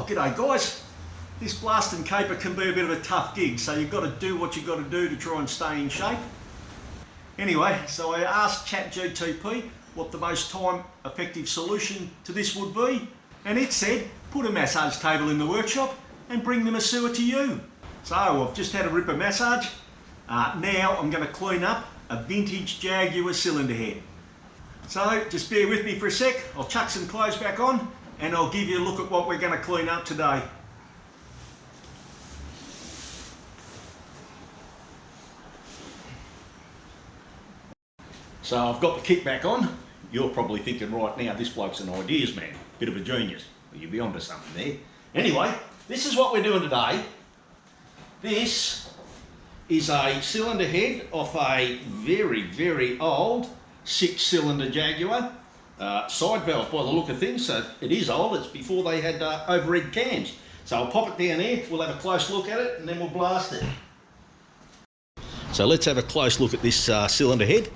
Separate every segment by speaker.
Speaker 1: g'day guys. This blast and caper can be a bit of a tough gig, so you've got to do what you've got to do to try and stay in shape. Anyway, so I asked ChatGTP what the most time effective solution to this would be, and it said put a massage table in the workshop and bring the masseur to you. So I've just had a ripper massage. Now I'm going to clean up a vintage Jaguar cylinder head. So just bear with me for a sec, I'll chuck some clothes back on and I'll give you a look at what we're going to clean up today. So I've got the kit back on. You're probably thinking right now, this bloke's an ideas man, bit of a genius. Well, you'll be onto something there. Anyway, this is what we're doing today. This is a cylinder head off a very old 6-cylinder Jaguar. Side valve by the look of things, so it is old. It's before they had overhead cams. So I'll pop it down here, we'll have a close look at it and then we'll blast it. So let's have a close look at this cylinder head.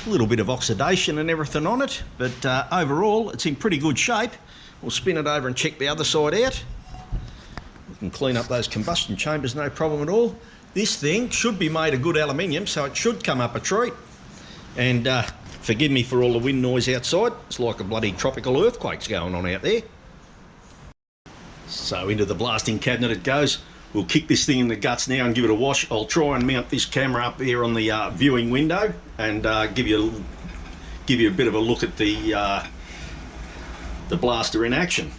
Speaker 1: A little bit of oxidation and everything on it, but overall it's in pretty good shape. We'll spin it over and check the other side out. We can clean up those combustion chambers, no problem at all. This thing should be made of good aluminium, so it should come up a treat. And forgive me for all the wind noise outside. It's like a bloody tropical earthquake's going on out there. So into the blasting cabinet it goes. We'll kick this thing in the guts now and give it a wash. I'll try and mount this camera up here on the viewing window and give you a bit of a look at the blaster in action.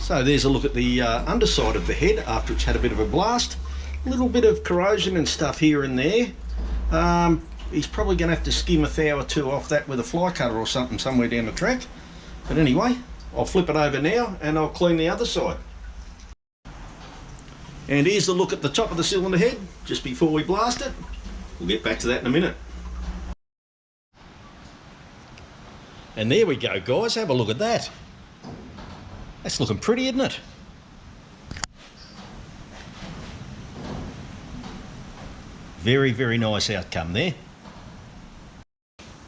Speaker 1: So there's a look at the underside of the head after it's had a bit of a blast. A little bit of corrosion and stuff here and there. He's probably going to have to skim a thou or two off that with a fly cutter or something somewhere down the track. But anyway, I'll flip it over now and I'll clean the other side. And here's the look at the top of the cylinder head just before we blast it. We'll get back to that in a minute. And there we go guys, have a look at that. That's looking pretty, isn't it? Very nice outcome there.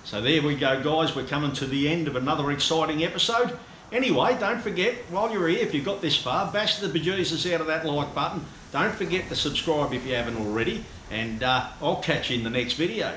Speaker 1: So there we go guys, we're coming to the end of another exciting episode. Anyway, don't forget, while you're here, if you've got this far, bash the bejesus out of that like button. Don't forget to subscribe if you haven't already, and I'll catch you in the next video.